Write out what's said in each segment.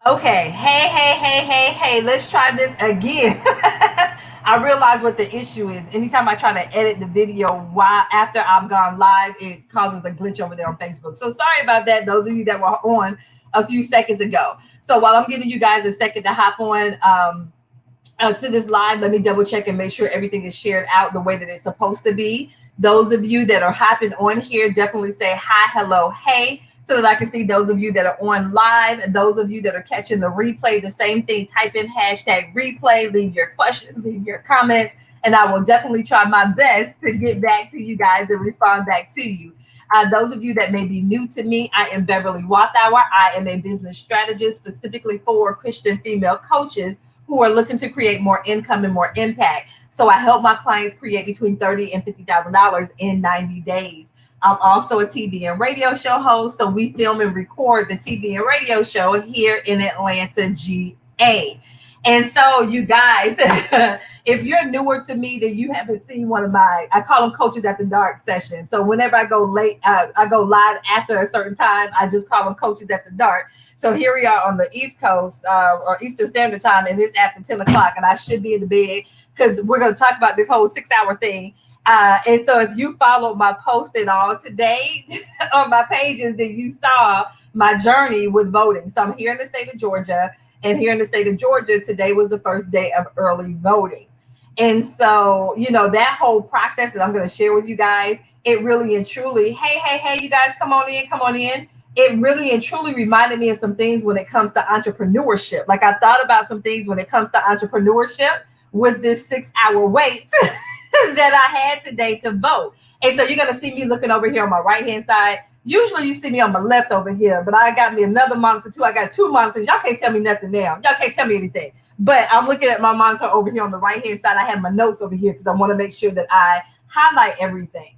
Okay, hey, let's try this again. I realize what the issue is. Anytime I try to edit the video while after I've gone live, it causes a glitch over there on Facebook. So sorry about that, those of you that were on a few seconds ago. So while I'm giving you guys a second to hop on to this live, let me double check and make sure everything is shared out the way that it's supposed to be. Those of you that are hopping on here, definitely say hi, hello, hey, so that I can see those of you that are on live and those of you that are catching the replay. The same thing, type in hashtag replay, leave your questions, leave your comments, and I will definitely try my best to get back to you guys and respond back to you. Those of you that may be new to me, I am Beverly Walthauer. I am a business strategist specifically for Christian female coaches who are looking to create more income and more impact. So I help my clients create between $30,000 and $50,000 in 90 days. I'm also a TV and radio show host. So we film and record the TV and radio show here in Atlanta, GA. And so, you guys, if you're newer to me, then you haven't seen one of my, I call them coaches after dark sessions. So whenever I go late, I go live after a certain time, I just call them coaches after dark. So here we are on the East Coast or Eastern Standard Time, and it's after 10 o'clock, and I should be in the bed because we're going to talk about this whole 6 hour thing. And so if you followed my post at all today on my pages, then you saw my journey with voting. So I'm here in the state of Georgia. And here in the state of Georgia, today was the first day of early voting. And so, that whole process that I'm going to share with you guys, it really and truly, hey, you guys, come on in, come on in. It really and truly reminded me of some things when it comes to entrepreneurship. Like I thought about some things when it comes to entrepreneurship with this 6 hour wait that I had today to vote. And so you're going to see me looking over here on my right hand side. Usually you see me on my left over here, but I got me another monitor too. I got two monitors. Y'all can't tell me nothing now. Y'all can't tell me anything. But I'm looking at my monitor over here on the right hand side. I have my notes over here because I want to make sure that I highlight everything.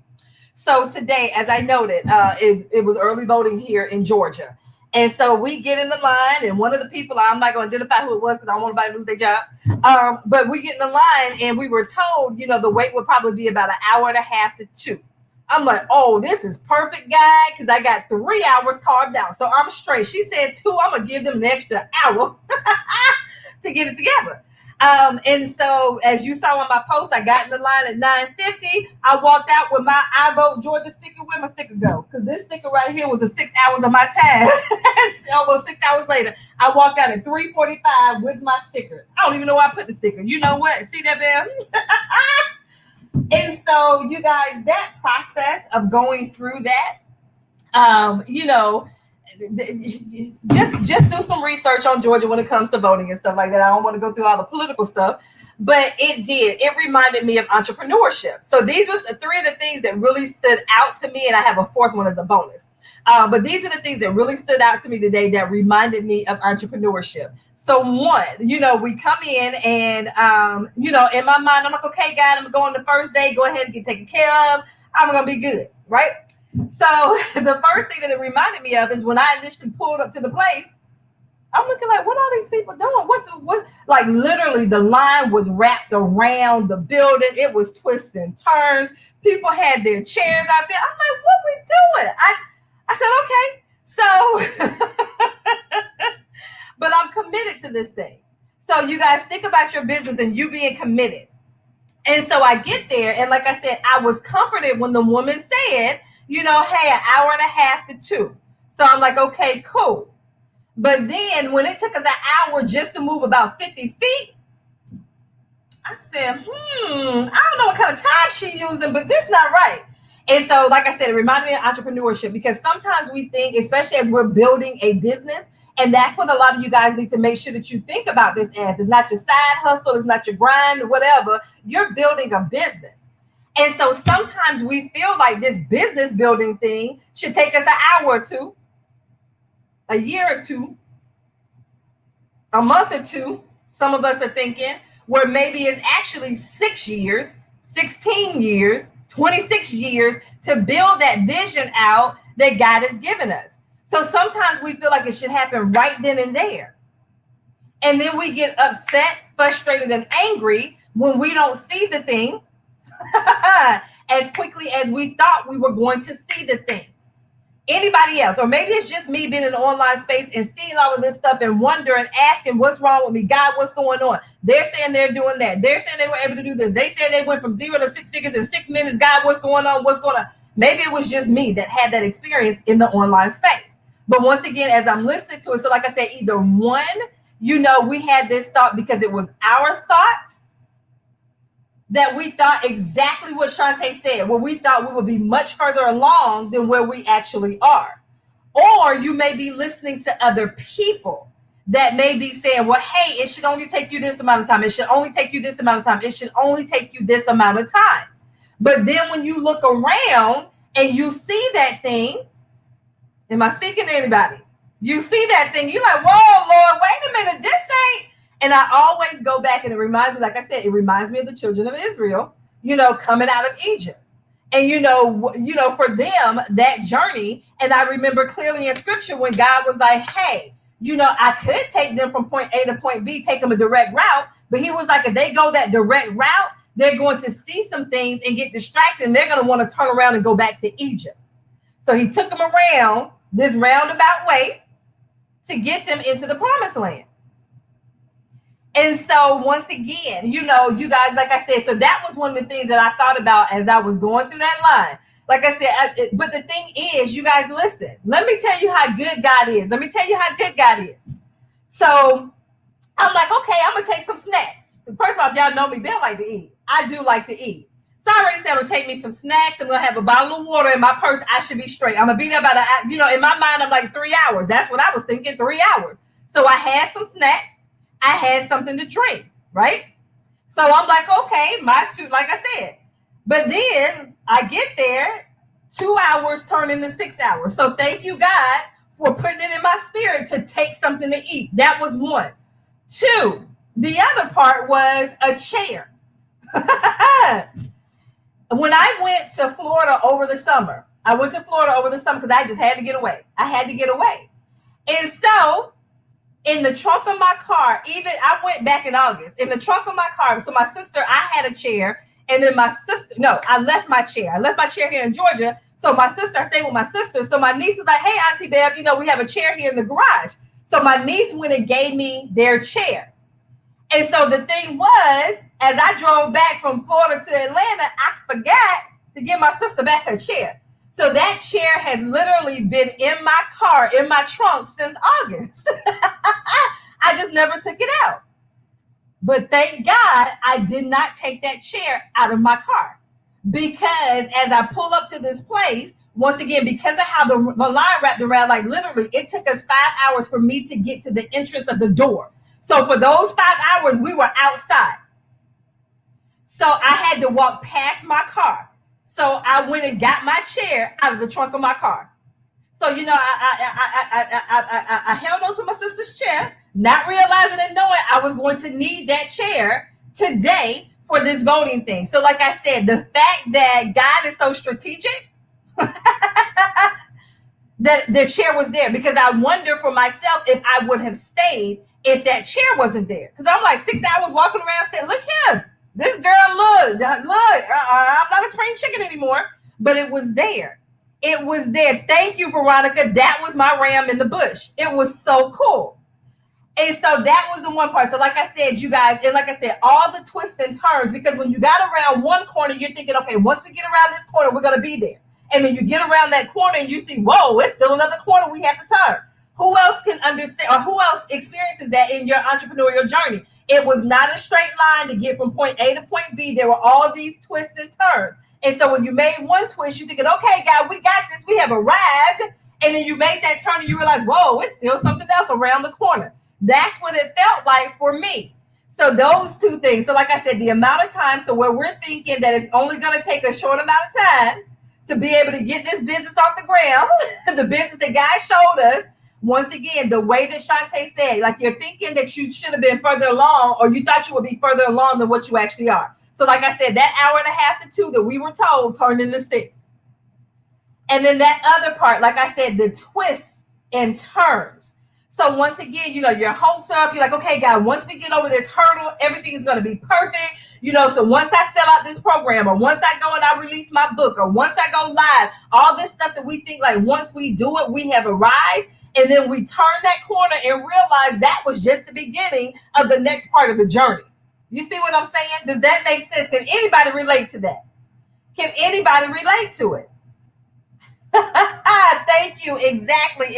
So today, as I noted, it was early voting here in Georgia. And so we get in the line, and one of the people, I'm not going to identify who it was because I don't want anybody to lose their job. But we get in the line, and we were told, the wait would probably be about an hour and a half to two. I'm like, oh, this is perfect, guy, because I got 3 hours carved out. So I'm straight. She said two. I'm going to give them an extra hour to get it together. And so, as you saw on my post, I got in the line at 9:50. I walked out with my I Vote Georgia sticker. Where my sticker go? Because this sticker right here was a 6 hours of my time. Almost 6 hours later, I walked out at 3:45 with my sticker. I don't even know where I put the sticker. You know what? See that, Bell? And so, you guys, that process of going through that, just do some research on Georgia when it comes to voting and stuff like that. I don't want to go through all the political stuff, but it reminded me of entrepreneurship. So these was three of the things that really stood out to me, and I have a fourth one as a bonus. But these are the things that really stood out to me today that reminded me of entrepreneurship. So one, we come in and, in my mind, I'm like, okay, God, I'm going the first day. Go ahead and get taken care of. I'm going to be good, right? So the first thing that it reminded me of is when I initially pulled up to the place, I'm looking like, what are these people doing? What? Like literally the line was wrapped around the building. It was twists and turns. People had their chairs out there. I'm like, what we doing? I said, okay. So, but I'm committed to this thing. So you guys think about your business and you being committed. And so I get there. And like I said, I was comforted when the woman said, hey, an hour and a half to two. So I'm like, okay, cool. But then when it took us an hour just to move about 50 feet, I said, I don't know what kind of time she's using, but this not right. And so, like I said, it reminded me of entrepreneurship because sometimes we think, especially as we're building a business, and that's what a lot of you guys need to make sure that you think about this as. It's not your side hustle, it's not your grind or whatever. You're building a business. And so sometimes we feel like this business building thing should take us an hour or two, a year or two, a month or two. Some of us are thinking where maybe it's actually 6 years, 16 years, 26 years to build that vision out that God has given us. So sometimes we feel like it should happen right then and there. And then we get upset, frustrated, and angry when we don't see the thing as quickly as we thought we were going to see the thing. Anybody else? Or maybe it's just me being in the online space and seeing all of this stuff and wondering, asking what's wrong with me. God, what's going on? They're saying they're doing that. They're saying they were able to do this. They said they went from 0 to 6 figures in 6 minutes. God, what's going on? What's going on? Maybe it was just me that had that experience in the online space. But once again, as I'm listening to it, so like I said, either one, we had this thought because it was our thought, that we thought exactly what Shantae said, where we thought we would be much further along than where we actually are. Or you may be listening to other people that may be saying, well, hey, it should only take you this amount of time. It should only take you this amount of time. It should only take you this amount of time. But then when you look around and you see that thing, am I speaking to anybody? You see that thing, you're like, whoa, Lord, wait a minute, this ain't. And I always go back and it reminds me, like I said, it reminds me of the children of Israel, coming out of Egypt. And, for them, that journey. And I remember clearly in scripture when God was like, hey, I could take them from point A to point B, take them a direct route. But he was like, if they go that direct route, they're going to see some things and get distracted. And they're going to want to turn around and go back to Egypt. So he took them around this roundabout way to get them into the promised land. And so once again, you guys, like I said, so that was one of the things that I thought about as I was going through that line. Like I said, but the thing is, you guys, listen, let me tell you how good God is. Let me tell you how good God is. So I'm like, okay, I'm going to take some snacks. First off, y'all know me, Bill like to eat. I do like to eat. So I already said I'm going to take me some snacks. I'm going to have a bottle of water in my purse. I should be straight. I'm going to be there about, in my mind, I'm like 3 hours. That's what I was thinking, 3 hours. So I had some snacks. I had something to drink, right? So I'm like, okay, like I said. But then I get there, 2 hours turn into 6 hours. So thank you, God, for putting it in my spirit to take something to eat. That was one. Two, the other part was a chair. When I went to Florida over the summer, because I just had to get away. I had to get away. And so in the trunk of my car, I went back in August, in the trunk of my car. So my sister, I had a chair. And then I left my chair. I left my chair here in Georgia. So I stayed with my sister. So my niece was like, hey, Auntie Bev, we have a chair here in the garage. So my niece went and gave me their chair. And so the thing was, as I drove back from Florida to Atlanta, I forgot to give my sister back her chair. So that chair has literally been in my car, in my trunk since August. I just never took it out. But thank God I did not take that chair out of my car. Because as I pull up to this place, once again, because of how the line wrapped around, like literally, it took us 5 hours for me to get to the entrance of the door. So for those 5 hours, we were outside. So I had to walk past my car. So I went and got my chair out of the trunk of my car. So, I held on to my sister's chair, not realizing and knowing I was going to need that chair today for this voting thing. So like I said, the fact that God is so strategic, that the chair was there, because I wonder for myself if I would have stayed if that chair wasn't there. Because I'm like 6 hours walking around saying, look here, this girl, look, I'm not a spring chicken anymore. But it was there. It was there. Thank you, Veronica. That was my ram in the bush. It was so cool. And so that was the one part. So like I said, you guys, and like I said, all the twists and turns, because when you got around one corner, you're thinking, okay, once we get around this corner, we're going to be there. And then you get around that corner and you see, whoa, it's still another corner we have to turn. Who else can understand, or who else experiences that in your entrepreneurial journey? It was not a straight line to get from point A to point B. There were all these twists and turns. And so when you made one twist, you're thinking, okay, God, we got this. We have arrived. And then you made that turn and you realize, whoa, it's still something else around the corner. That's what it felt like for me. So those two things. So like I said, the amount of time, so where we're thinking that it's only going to take a short amount of time to be able to get this business off the ground, the business that God showed us, once again, the way that Shantae said, like you're thinking that you should have been further along, or you thought you would be further along than what you actually are. So like I said, that hour and a half to 2 that we were told turned into 6. And then that other part, like I said, the twists and turns. So once again, your hopes are up. You're like, okay, God, once we get over this hurdle, everything is going to be perfect. So once I sell out this program, or once I go and I release my book, or once I go live, all this stuff that we think like once we do it, we have arrived. And then we turn that corner and realize that was just the beginning of the next part of the journey. You see what I'm saying? Does that make sense? Can anybody relate to that? Can anybody relate to it? Thank you. Exactly.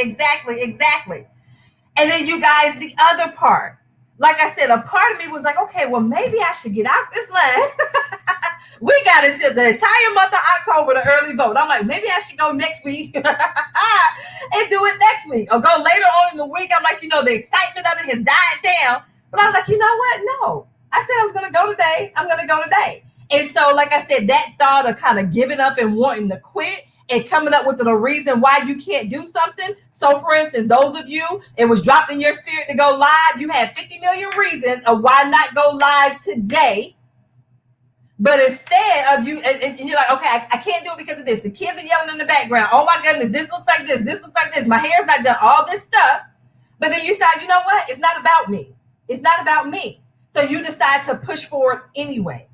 And then you guys, the other part, like I said, a part of me was like, okay, well, maybe I should get out this line. We got into the entire month of October to early vote. I'm like, maybe I should go next week and do it next week, or go later on in the week. I'm like, the excitement of it has died down. But I was like, you know what? No, I said I was going to go today. I'm going to go today. And so, like I said, that thought of kind of giving up and wanting to quit and coming up with a reason why you can't do something. So, for instance, those of you, it was dropped in your spirit to go live. You had 50 million reasons of why not go live today. But instead of you, and you're like, okay, I can't do it because of this. The kids are yelling in the background. Oh my goodness, this looks like this. This looks like this. My hair's not done. All this stuff. But then you decide, you know what? It's not about me. It's not about me. So you decide to push forward anyway.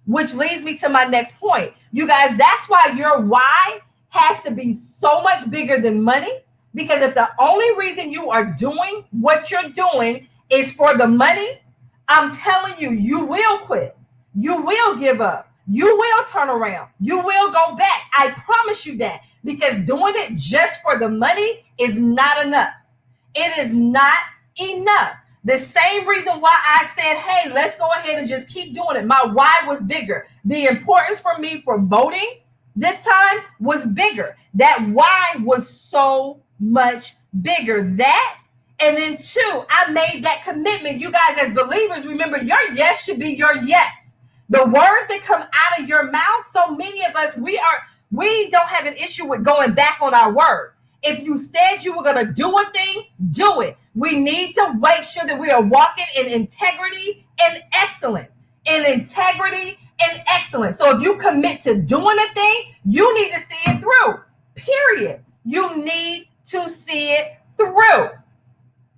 Which leads me to my next point. You guys, that's why your why has to be so much bigger than money. Because if the only reason you are doing what you're doing is for the money, I'm telling you, you will quit. You will give up. You will turn around. You will go back. I promise you that. Because doing it just for the money is not enough. It is not enough. The same reason why I said, hey, let's go ahead and just keep doing it. My why was bigger. The importance for me for voting this time was bigger. That why was so much bigger. That, and then two, I made that commitment. You guys as believers, remember, your yes should be your yes. The words that come out of your mouth, so many of us, we don't have an issue with going back on our word. If you said you were going to do a thing, do it. We need to make sure that we are walking in integrity and excellence. So if you commit to doing a thing, you need to see it through. Period. You need to see it through.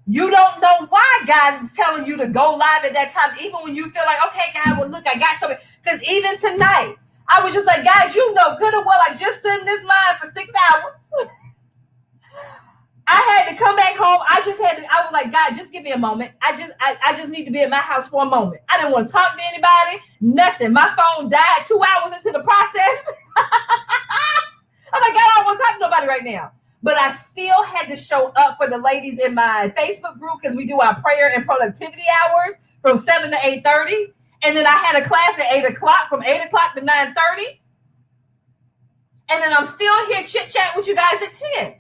You don't know why God is telling you to go live at that time, even when you feel like, okay, God, well, look, I got something. Because even tonight, I was just like, God, you know good and well, I just stood in this line for 6 hours. I had to come back home. I was like, God, just give me a moment. I just need to be at my house for a moment. I didn't want to talk to anybody, nothing. My phone died 2 hours into the process. I'm like, God, I don't want to talk to nobody right now. But I still had to show up for the ladies in my Facebook group because we do our prayer and productivity hours from 7 to 8:30. And then I had a class at 8 o'clock from 8 o'clock to 9:30. And then I'm still here chit-chat with you guys at 10.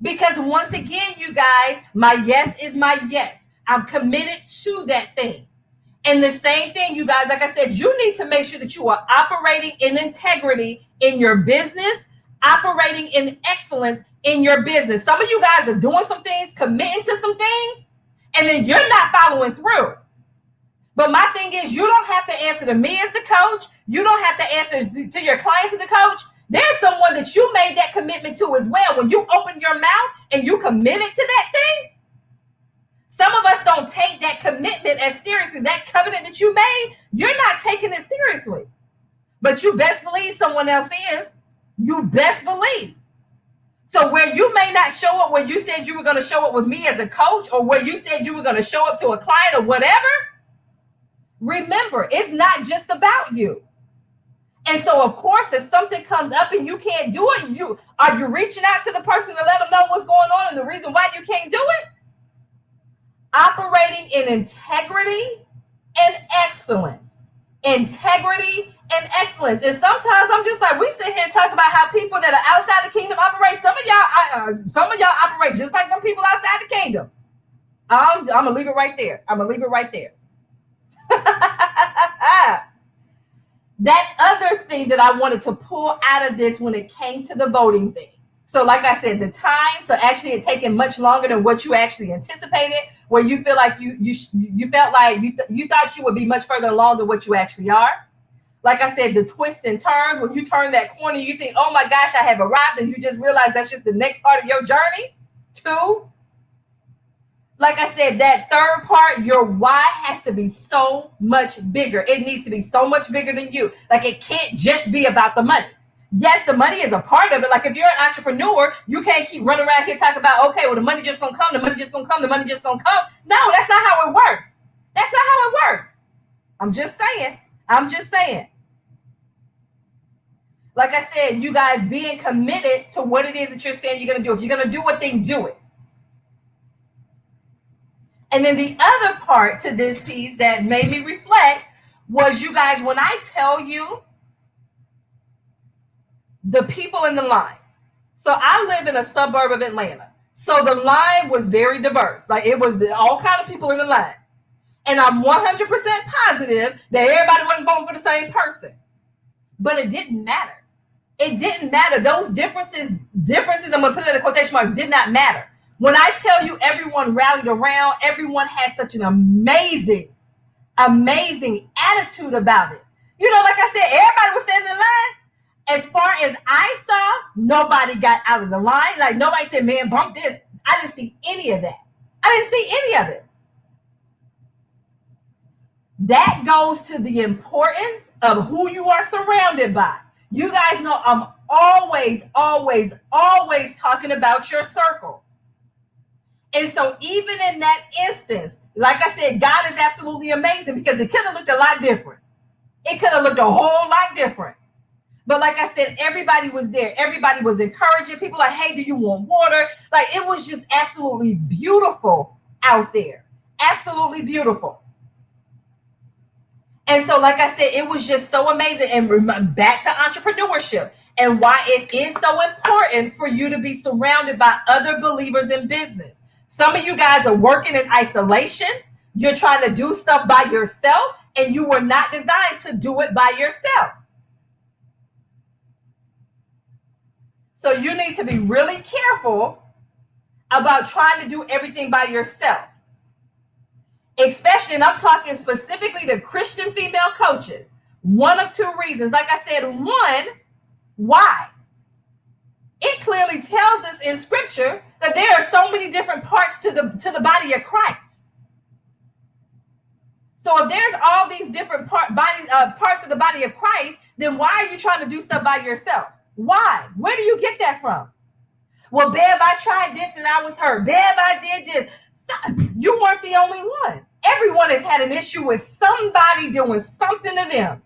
Because once again, you guys, my yes is my yes. I'm committed to that thing. And the same thing, you guys, like I said, you need to make sure that you are operating in integrity in your business, operating in excellence in your business. Some of you guys are doing some things, committing to some things, and then you're not following through. But my thing is, you don't have to answer to me as the coach. You don't have to answer to your clients as the coach. There's someone that you made that commitment to as well. When you open your mouth and you committed to that thing, some of us don't take that commitment as seriously. That covenant that you made, you're not taking it seriously. But you best believe someone else is. You best believe. So where you may not show up when you said you were going to show up with me as a coach, or where you said you were going to show up to a client or whatever, remember, it's not just about you. And so, of course, if something comes up and you can't do it, are you reaching out to the person to let them know what's going on and the reason why you can't do it? Operating in integrity and excellence. Integrity and excellence. And sometimes I'm just like, we sit here and talk about how people that are outside the kingdom operate. Some of y'all operate just like them people outside the kingdom. I'm going to leave it right there. That other thing that I wanted to pull out of this when it came to the voting thing. So like I said, the time, so actually it taken much longer than what you actually anticipated, where you feel like you felt like you thought you would be much further along than what you actually are. Like I said, the twists and turns, when you turn that corner, you think, oh my gosh, I have arrived, and you just realize that's just the next part of your journey. 2, like I said, that third part, your why has to be so much bigger. It needs to be so much bigger than you. Like, it can't just be about the money. Yes, the money is a part of it. Like, if you're an entrepreneur, you can't keep running around here talking about, okay, well, the money just gonna come, the money just gonna come, the money just gonna come. No, that's not how it works. That's not how it works. I'm just saying. Like I said, you guys being committed to what it is that you're saying you're gonna do. If you're gonna do a thing, do it. And then the other part to this piece that made me reflect was, you guys, when I tell you the people in the line. So I live in a suburb of Atlanta. So the line was very diverse. Like, it was all kind of people in the line. And I'm 100% positive that everybody wasn't voting for the same person. But it didn't matter. It didn't matter. Those differences, I'm going to put it in quotation marks, did not matter. When I tell you everyone rallied around, everyone had such an amazing attitude about it. You know, like I said, everybody was standing in line. As far as I saw, nobody got out of the line. Like, nobody said, man, bump this. I didn't see any of that. I didn't see any of it. That goes to the importance of who you are surrounded by. You guys know I'm always talking about your circle. And so even in that instance, like I said, God is absolutely amazing, because it could have looked a lot different. It could have looked a whole lot different. But like I said, everybody was there. Everybody was encouraging people, like, hey, do you want water? Like, it was just absolutely beautiful out there. Absolutely beautiful. And so, like I said, it was just so amazing. And back to entrepreneurship and why it is so important for you to be surrounded by other believers in business. Some of you guys are working in isolation. You're trying to do stuff by yourself, and you were not designed to do it by yourself. So you need to be really careful about trying to do everything by yourself. Especially, and I'm talking specifically to Christian female coaches. One of 2 reasons. Like I said, one, why? It clearly tells us in scripture that there are so many different parts to the body of Christ. So if there's all these different parts of the body of Christ, then why are you trying to do stuff by yourself? Why? Where do you get that from? Well, Bev, I tried this and I was hurt. Bev, I did this. Stop. You weren't the only one. Everyone has had an issue with somebody doing something to them.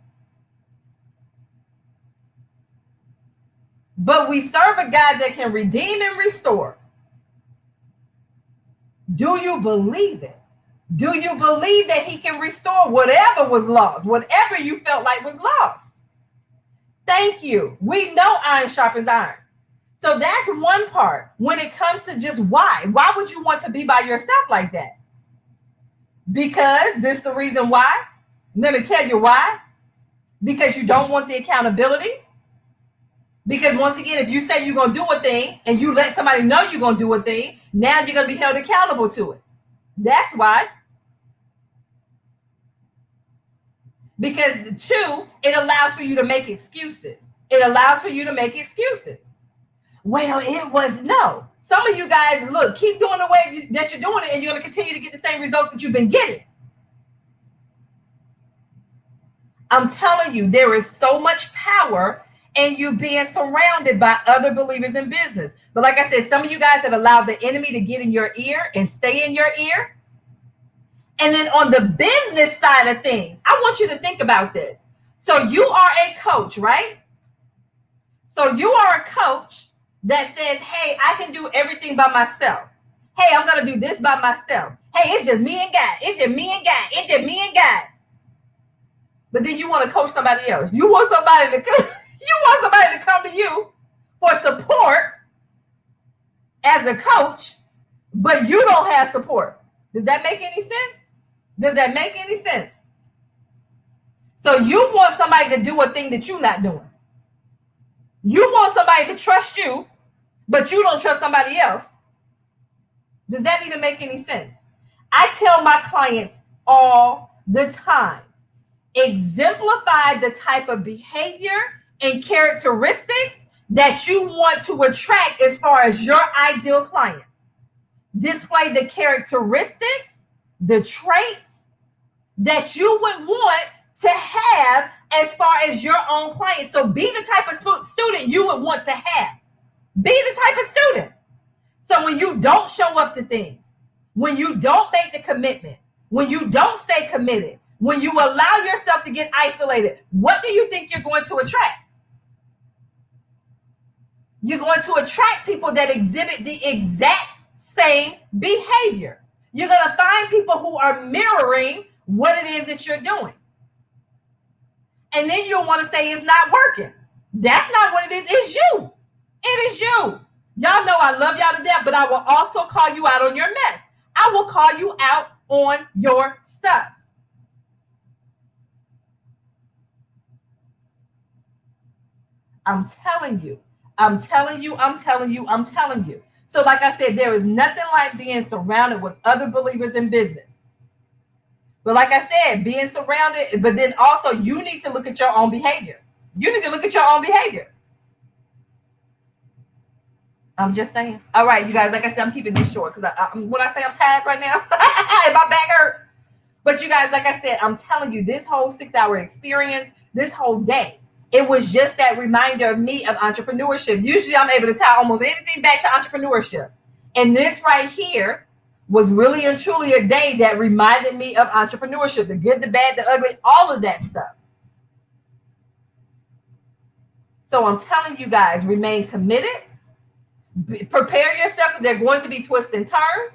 But we serve a God that can redeem and restore. Do you believe it? Do you believe that he can restore whatever was lost, whatever you felt like was lost? Thank you. We know iron sharpens iron. So that's one part. When it comes to just why would you want to be by yourself like that? Because this is the reason why. Let me tell you why. Because you don't want the accountability. Because once again, if you say you're going to do a thing and you let somebody know you're going to do a thing, now you're going to be held accountable to it. That's why. Because 2, it allows for you to make excuses. Well, it was no. Some of you guys, look, keep doing the way that you're doing it, and you're going to continue to get the same results that you've been getting. I'm telling you, there is so much power in you being surrounded by other believers in business. But like I said, some of you guys have allowed the enemy to get in your ear and stay in your ear. And then on the business side of things, I want you to think about this. So you are a coach, right? So you are a coach that says, hey, I can do everything by myself. Hey, I'm going to do this by myself. Hey, it's just me and God. It's just me and God. But then you want to coach somebody else. You want somebody to come to you for support as a coach, but you don't have support. Does that make any sense? So you want somebody to do a thing that you're not doing. You want somebody to trust you, but you don't trust somebody else. Does that even make any sense? I tell my clients all the time, Exemplify the type of behavior and characteristics that you want to attract as far as your ideal client. Display the characteristics, the traits that you would want to have as far as your own client. So be the type of student you would want to have. Be the type of student. So when you don't show up to things, when you don't make the commitment, when you don't stay committed, when you allow yourself to get isolated, what do you think you're going to attract? You're going to attract people that exhibit the exact same behavior. You're going to find people who are mirroring what it is that you're doing. And then you'll want to say it's not working. That's not what it is. It's you. It is you. Y'all know I love y'all to death, but I will also call you out on your mess. I will call you out on your stuff. I'm telling you. So like I said, there is nothing like being surrounded with other believers in business. But like I said, being surrounded, but then also you need to look at your own behavior. I'm just saying. All right, you guys, like I said, I'm keeping this short because when I say I'm tired right now, my back hurt. But you guys, like I said, I'm telling you, this whole 6-hour experience, this whole day, it was just that reminder of me of entrepreneurship. Usually I'm able to tie almost anything back to entrepreneurship. And this right here was really and truly a day that reminded me of entrepreneurship, the good, the bad, the ugly, all of that stuff. So I'm telling you guys, remain committed. Prepare yourself because they're going to be twists and turns.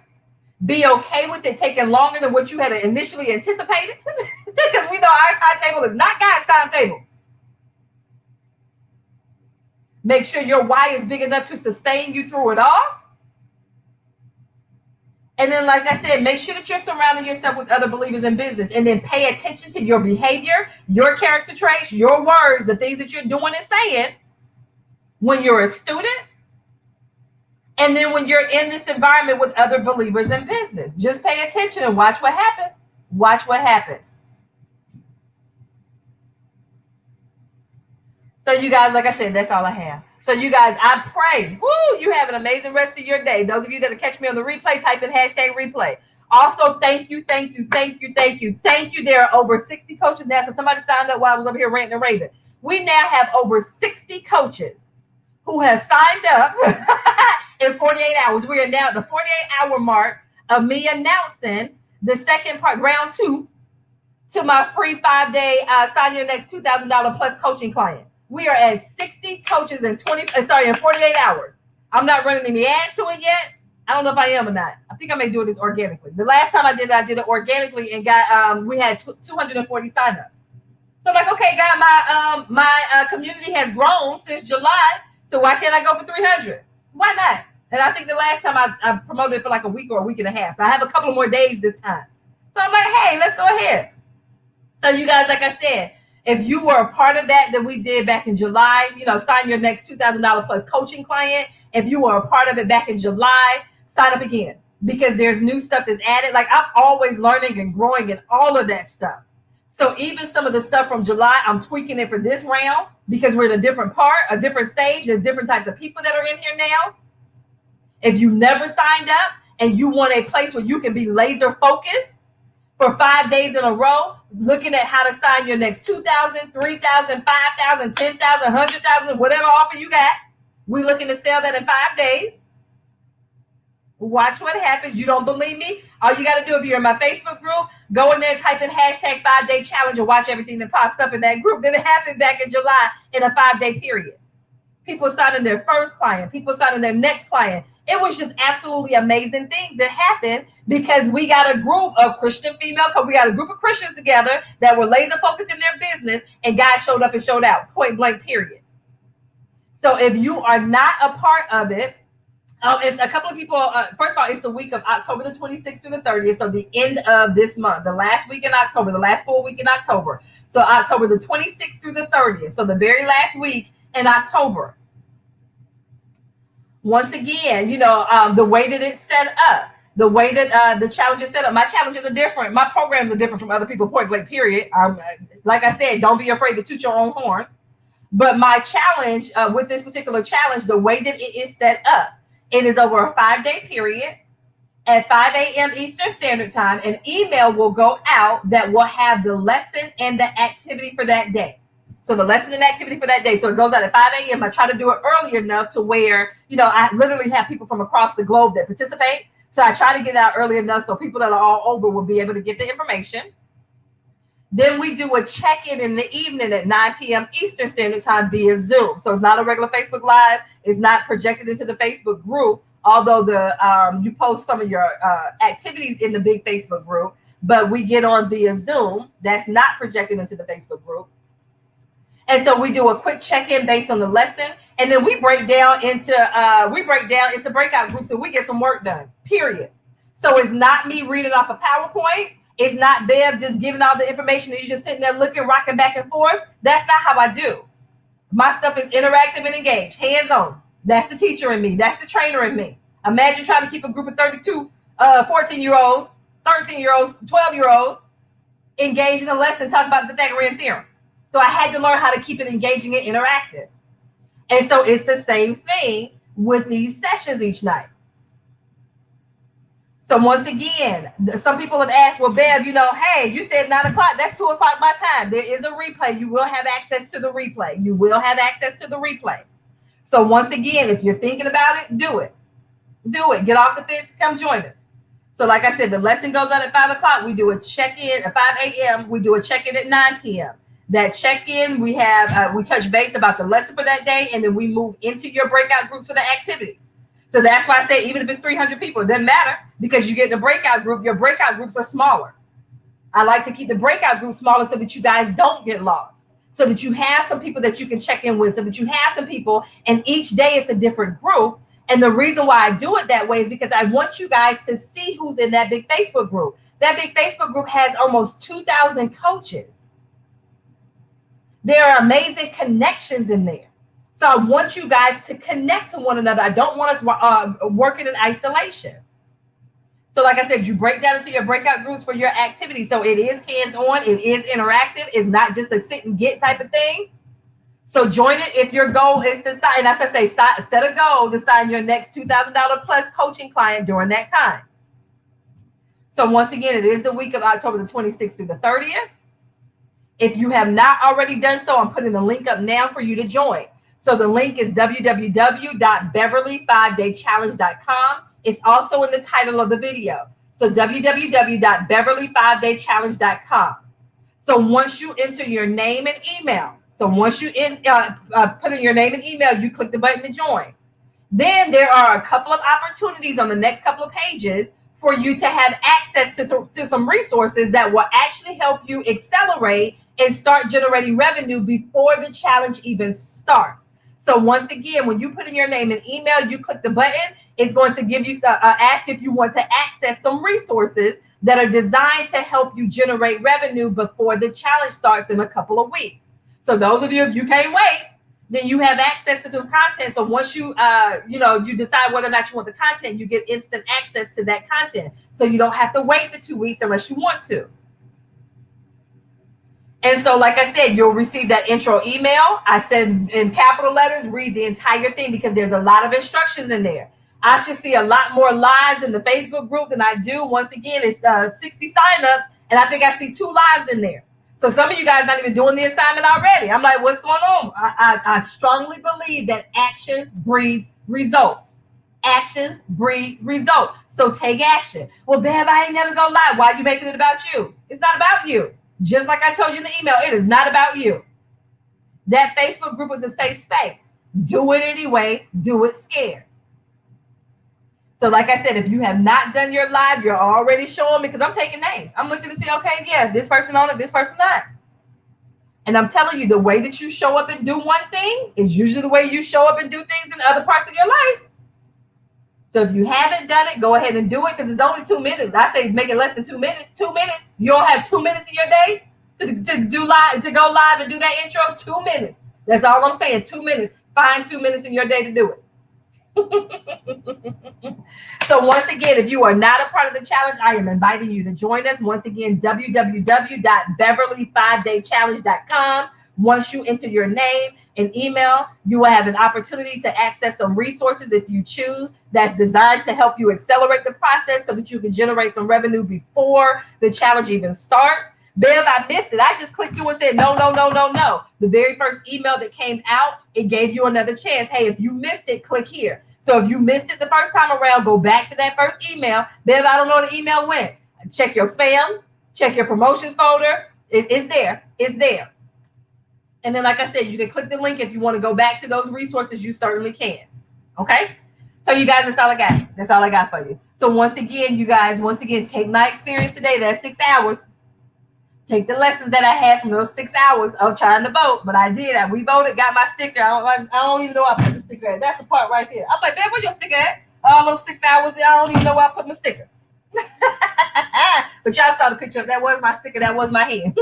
Be okay with it taking longer than what you had initially anticipated. Because we know our timetable is not God's timetable. Make sure your why is big enough to sustain you through it all. And then, like I said, make sure that you're surrounding yourself with other believers in business. And then pay attention to your behavior, your character traits, your words, the things that you're doing and saying when you're a student. And then when you're in this environment with other believers in business. Just pay attention and watch what happens. So you guys, like I said, that's all I have. So you guys, I pray, you have an amazing rest of your day. Those of you that will catch me on the replay, type in #replay. Also, thank you. There are over 60 coaches now because somebody signed up while I was over here ranting and raving. We now have over 60 coaches who have signed up in 48 hours. We are now at the 48-hour mark of me announcing the second part, round 2, to my free 5-day sign your next $2,000 plus coaching client. We are at 60 coaches in 48 hours. I'm not running any ads to it yet. I don't know if I am or not. I think I may do this organically. The last time I did it organically and got we had 240 signups. So I'm like, okay, God, my community has grown since July. So why can't I go for 300? Why not? And I think the last time I promoted it for like a week or a week and a half. So I have a couple more days this time. So I'm like, hey, let's go ahead. So you guys, like I said, if you were a part of that we did back in July, sign your next $2,000 plus coaching client. If you were a part of it back in July, sign up again because there's new stuff that's added. Like I'm always learning and growing and all of that stuff. So even some of the stuff from July, I'm tweaking it for this round because we're in a different stage. There's different types of people that are in here now. If you never signed up and you want a place where you can be laser focused for 5 days in a row, looking at how to sign your next 2,000, 3,000, 5,000, 10,000, 100,000, whatever offer you got, we're looking to sell that in 5 days. Watch what happens. You don't believe me? All you got to do if you're in my Facebook group, go in there and type in #5-day challenge and watch everything that pops up in that group. Then it happened back in July in a 5-day period. People signing their first client, people signing their next client. It was just absolutely amazing things that happened because we got a group of Christian female, we got a group of Christians together that were laser focused in their business, and God showed up and showed out, point blank, period. So if you are not a part of it, it's a couple of people. First of all, it's the week of October the 26th through the 30th. So the end of this month, the last week in October, the last full week in October. So October the 26th through the 30th. So the very last week in October. Once again, the way that it's set up, The way that the challenge is set up, my challenges are different. My programs are different from other people, point blank, period. Like I said, don't be afraid to toot your own horn. But my challenge with this particular challenge, the way that it is set up, it is over a 5-day period. At 5 a.m. Eastern Standard Time, an email will go out that will have the lesson and the activity for that day. So the lesson and activity for that day. So it goes out at 5 a.m. I try to do it early enough to where, I literally have people from across the globe that participate. So I try to get it out early enough so people that are all over will be able to get the information. Then we do a check-in in the evening at 9 p.m. Eastern Standard Time via Zoom. So it's not a regular Facebook Live. It's not projected into the Facebook group, although you post some of your activities in the big Facebook group, but we get on via Zoom. That's not projected into the Facebook group. And so we do a quick check-in based on the lesson, and then we break down into breakout groups, and we get some work done, period. So it's not me reading off a PowerPoint. It's not Bev just giving all the information and you're just sitting there looking, rocking back and forth. That's not how I do. My stuff is interactive and engaged, hands-on. That's the teacher in me. That's the trainer in me. Imagine trying to keep a group of 32, 14-year-olds, 13-year-olds, 12-year-olds engaged in a lesson talking about the Pythagorean theorem. So I had to learn how to keep it engaging and interactive. And so it's the same thing with these sessions each night. So once again, some people have asked, well, Bev, hey, you said 9 o'clock. That's 2 o'clock my time. There is a replay. You will have access to the replay. So once again, if you're thinking about it, do it. Get off the fence. Come join us. So like I said, the lesson goes out at 5 o'clock. We do a check-in at 5 a.m. We do a check-in at 9 p.m. That check-in, we touch base about the lesson for that day, and then we move into your breakout groups for the activities. So that's why I say even if it's 300 people, it doesn't matter because you get in a breakout group. Your breakout groups are smaller. I like to keep the breakout groups smaller so that you guys don't get lost, so that you have some people that you can check in with, so that you have some people, and each day it's a different group. And the reason why I do it that way is because I want you guys to see who's in that big Facebook group. That big Facebook group has almost 2,000 coaches. There are amazing connections in there. So I want you guys to connect to one another. I don't want us working in isolation. So like I said, you break down into your breakout groups for your activities. So it is hands-on. It is interactive. It's not just a sit and get type of thing. So join it if your goal is to sign. And as I say, set a goal to sign your next $2,000 plus coaching client during that time. So once again, it is the week of October the 26th through the 30th. If you have not already done so, I'm putting the link up now for you to join. So the link is www.beverly5daychallenge.com. It's also in the title of the video. So www.beverly5daychallenge.com. So once you enter your name and email, put in your name and email, you click the button to join. Then there are a couple of opportunities on the next couple of pages for you to have access to some resources that will actually help you accelerate and start generating revenue before the challenge even starts. So once again, when you put in your name and email, you click the button, it's going to give you ask if you want to access some resources that are designed to help you generate revenue before the challenge starts in a couple of weeks. So those of you, if you can't wait, then you have access to the content. So once you decide whether or not you want the content, you get instant access to that content. So you don't have to wait the 2 weeks unless you want to. And so, like I said, you'll receive that intro email. I said in capital letters, read the entire thing because there's a lot of instructions in there. I should see a lot more lives in the Facebook group than I do. Once again, it's 60 signups, and I think I see 2 lives in there. So some of you guys not even doing the assignment already. I'm like, what's going on? I strongly believe that action breeds results. Actions breed results. So take action. Well, Bev, I ain't never go live. Why are you making it about you? It's not about you. Just like I told you in the email, it is not about you. That Facebook group is a safe space. Do it anyway. Do it scared. So like I said, if you have not done your live, you're already showing me because I'm taking names. I'm looking to see, okay, yeah, this person on it, this person not. And I'm telling you, the way that you show up and do one thing is usually the way you show up and do things in other parts of your life. So if you haven't done it, go ahead and do it because it's only 2 minutes. I say make it less than 2 minutes. 2 minutes. You don't have 2 minutes in your day to go live and do that intro. 2 minutes. That's all I'm saying. 2 minutes. Find 2 minutes in your day to do it. So once again, if you are not a part of the challenge, I am inviting you to join us. Once again, www.beverly5daychallenge.com. Once you enter your name and email, you will have an opportunity to access some resources if you choose that's designed to help you accelerate the process so that you can generate some revenue before the challenge even starts. Bev, I missed it. I just clicked through and said, no, no, no, no, no. The very first email that came out, it gave you another chance. Hey, if you missed it, click here. So if you missed it the first time around, go back to that first email. Bev, I don't know where the email went. Check your spam, check your promotions folder. It's there. It's there. And then, like I said, you can click the link if you want to go back to those resources. You certainly can. Okay? So you guys, that's all I got. That's all I got for you. So once again, you guys, take my experience today. That's 6 hours. Take the lessons that I had from those 6 hours of trying to vote, but I did. We voted, got my sticker. I don't even know where I put the sticker at. That's the part right here. I'm like, man, where's your sticker at? All those 6 hours, I don't even know where I put my sticker. But y'all saw the picture. That was my sticker. That was my hand.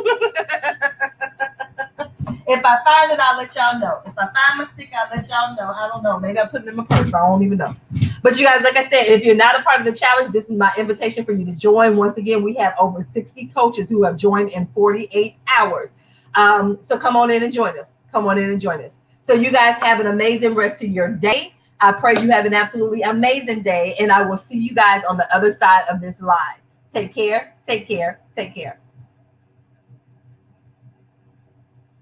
If I find it, I'll let y'all know. If I find my sticker, I'll let y'all know. I don't know. Maybe I put it in my purse. I don't even know. But you guys, like I said, if you're not a part of the challenge, this is my invitation for you to join. Once again, we have over 60 coaches who have joined in 48 hours. So come on in and join us. Come on in and join us. So you guys have an amazing rest of your day. I pray you have an absolutely amazing day. And I will see you guys on the other side of this live. Take care. Take care. Take care.